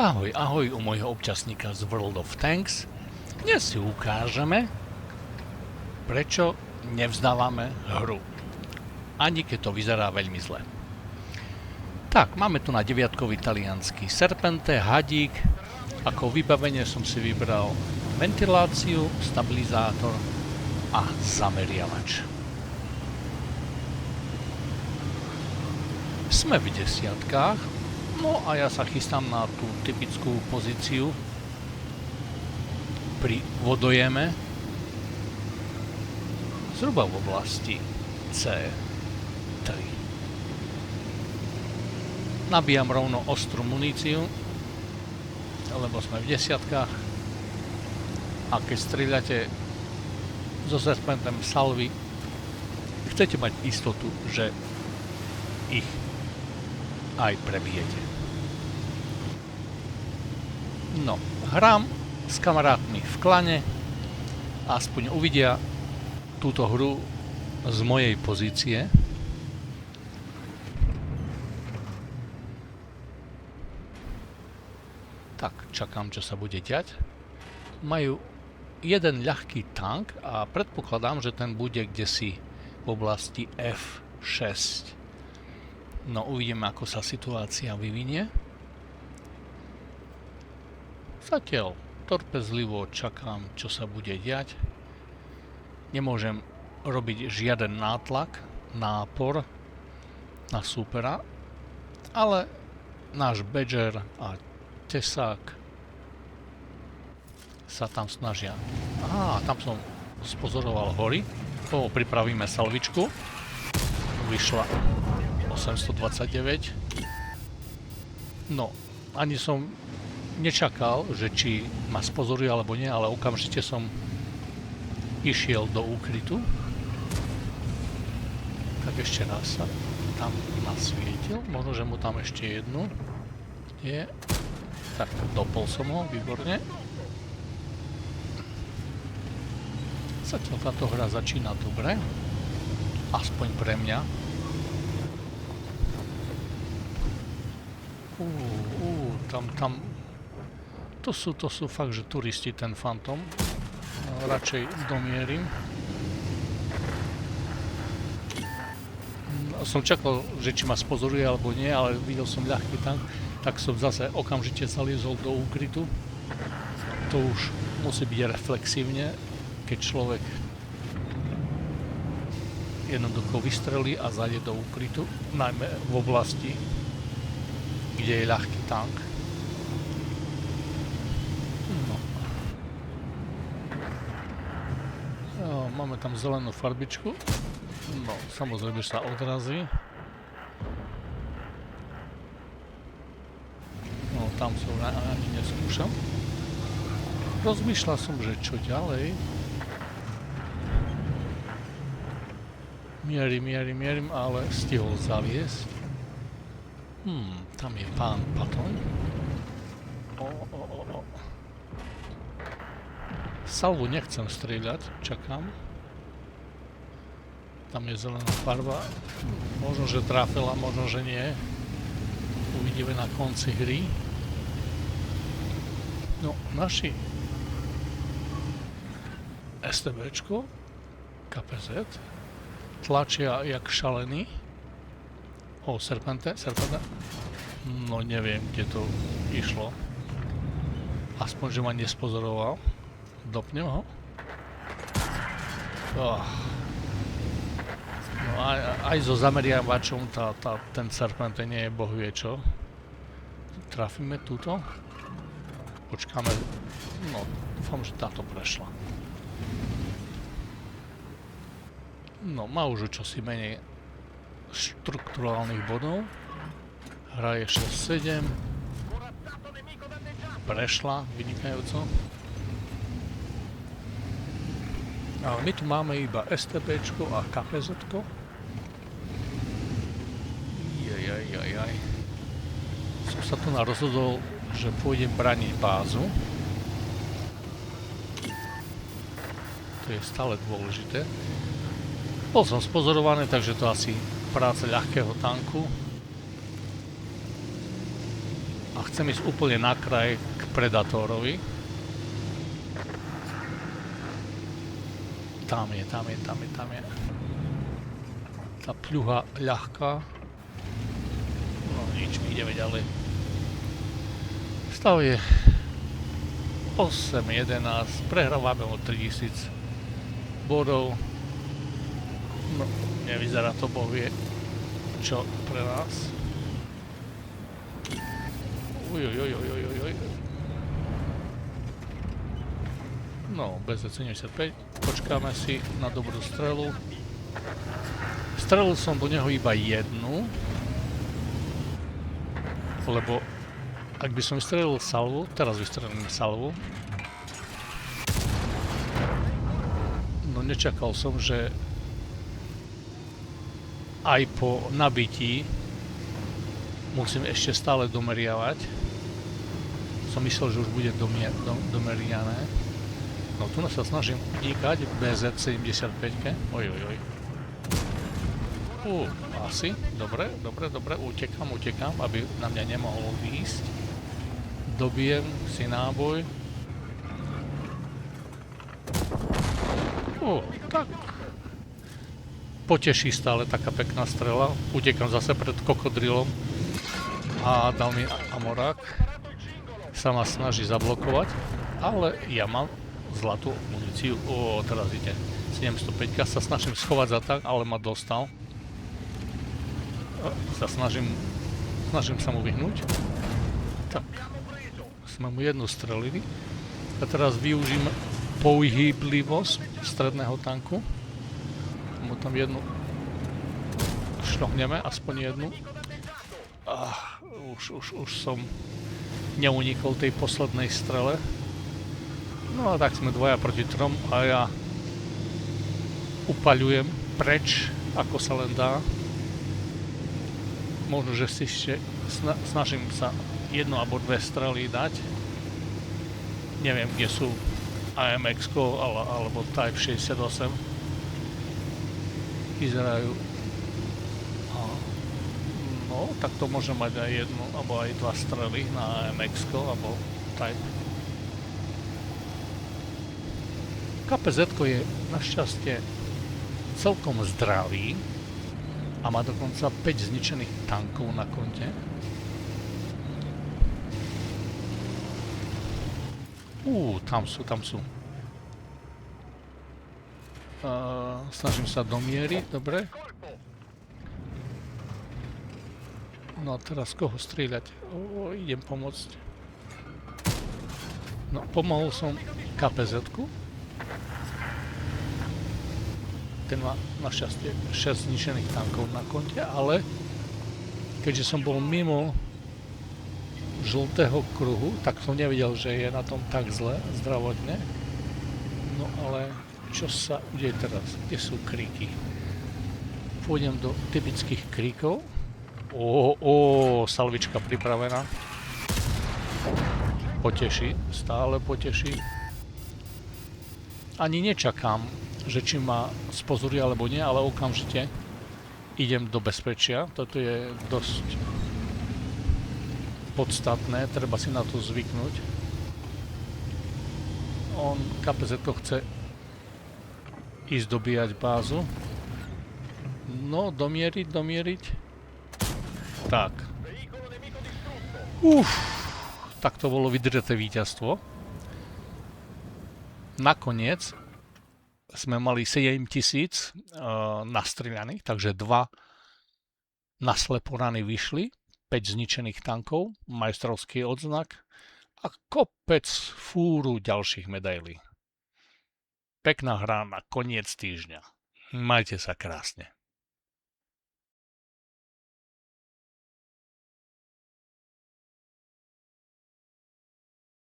Ahoj, ahoj u môjho občasníka z World of Tanks. Dnes si ukážeme, prečo nevzdávame hru. Ani keď to vyzerá veľmi zle. Tak, máme tu na 9-kový taliansky Serpente, hadík. Ako vybavenie som si vybral ventiláciu, stabilizátor a zameriavač. Sme v desiatkách. No a ja sa chystám na tú typickú pozíciu pri vodojeme zhruba v oblasti C3. Nabíjam rovno ostrú muníciu, lebo sme v desiatkách a keď strieľate so serpentem salvy, chcete mať istotu, že ich aj prebijete. No, hrám s kamarátmi v klane, aspoň uvidia túto hru z mojej pozície. Tak, čakám, čo sa bude diať. Majú jeden ľahký tank a predpokladám, že ten bude kdesi v oblasti F6. No, uvidíme, ako sa situácia vyvinie. Zatiaľ trpezlivo čakám, čo sa bude diať. Nemôžem robiť žiaden nátlak, nápor na súpera, ale náš Badger a Tesák sa tam snažia. Tam som spozoroval hory. Pripravíme salvičku. Vyšla 829. No, ani som nečakal, že či ma spozoruje alebo nie, ale okamžite som išiel do úkrytu. Tak ešte raz sa tam nasvietil. Možno, že mu tam ešte jednu. Nie. Tak, dopol som ho, výborne. Zatiaľ táto hra začína dobre. Aspoň pre mňa. Tam to sú fakt, že turisti, ten Phantom. Radšej domierim. Som čakal, že či ma spozoruje alebo nie, ale videl som ľahký tank, tak som zase okamžite zaliezol do úkrytu. To už musí byť reflexívne, keď človek jednoducho vystrelí a zajde do úkrytu, najmä v oblasti, kde je ľahký tank. Máme tam zelenú farbičku. No, samozrejme sa odrazí. No, tam som ani neskúšam. Rozmýšľal som, že čo ďalej. Mierim, ale stihol zaviesť. Tam je pán Patton. Salvu nechcem strieľať, čakám. Tam je zelená farba. Možno, že trafila, možno, že nie. Uvidíme na konci hry. No, naši STBčko, KPZ, tlačia jak šalený. Serpente. No, neviem, kde to išlo. Aspoň, že ma nespozoroval. Dopnem ho. No aj so zameriavačom ten Serpente nie je bohvie čo. Trafíme túto. Počkáme. No, dúfam, že táto prešla. No, má už čosi menej štrukturálnych bodov. Hra je 6-7. Prešla vynikajúco. Ale my tu máme iba STBčko a KPZko. Jaj. Som sa tu rozhodol, že pôjdem braniť bázu. To je stále dôležité. Bol som spozorovaný, takže to asi práca ľahkého tanku. A chcem ísť úplne na kraj k Predatorovi. Tam je. Tá pľuha ľahká. No nič, my ideme ďalej. Stav je 8-11. Prehrávame o 3000 bodov. No, nevyzerá to, Boh vie, čo pre nás. Ujojojojojojoj. No, BZ-75. Počkáme si na dobrú strelu. Strelil som do neho iba jednu. Lebo ak by som vystrelil salvu, teraz vystrelím salvu. No nečakal som, že aj po nabití musím ešte stále domeriavať. Som myslel, že už bude domeriané. No tu sa snažím utíkať BZ-75. Ojojoj. Asi. Dobre. Utekám, aby na mňa nemohol výjsť. Dobijem si náboj. Tak. Poteší stále taká pekná strela. Utekám zase pred krokodrilom. A dal mi amorák. Sa ma snaží zablokovať. Ale ja mám zlatú muníciu. Teraz ide 705. Sa snažím schovať za tak, ale ma dostal. Snažím sa mu vyhnúť. Tak. Sme mu jednu strelili. A teraz využijem pohyblivosť stredného tanku. Mu tam jednu šlohneme, aspoň jednu. Už som neunikol tej poslednej strele. No a tak sme 2 proti 3 a ja upaľujem preč, ako sa len dá. Možno, že si ešte snažím sa 1 alebo 2 strely dať. Neviem, kde sú AMX-ko alebo Type 68. Vyzerajú. No, tak to môže mať aj 1 alebo aj 2 strely na AMX-ko alebo Type. KPZ-ko je našťastie celkom zdravý a má dokonca 5 zničených tankov na konte. Tam sú. Snažím sa domieriť, dobre. No a teraz koho strieľať? Idem pomôcť. No, pomohol som KPZ-ku. Ten má našťastie 6 zničených tankov na konte, ale keďže som bol mimo žltého kruhu, tak som nevidel, že je na tom tak zle zdravotne. No ale čo sa udeje teraz? Kde sú kríky? Pôjdem do typických kríkov. Salvička pripravená. Poteší, stále poteší. Ani nečakám, že či ma spozoria alebo nie, ale okamžite idem do bezpečia. Toto je dosť podstatné, treba si na to zvyknúť. KPZ chce ísť dobíjať bázu. No, domieriť. Tak. Tak to bolo vydržaté víťazstvo. Nakoniec sme mali 7000 nastrieľaných, takže 2 naslepo rany vyšli, 5 zničených tankov, majstrovský odznak a kopec fúru ďalších medailí. Pekná hra na koniec týždňa. Majte sa krásne.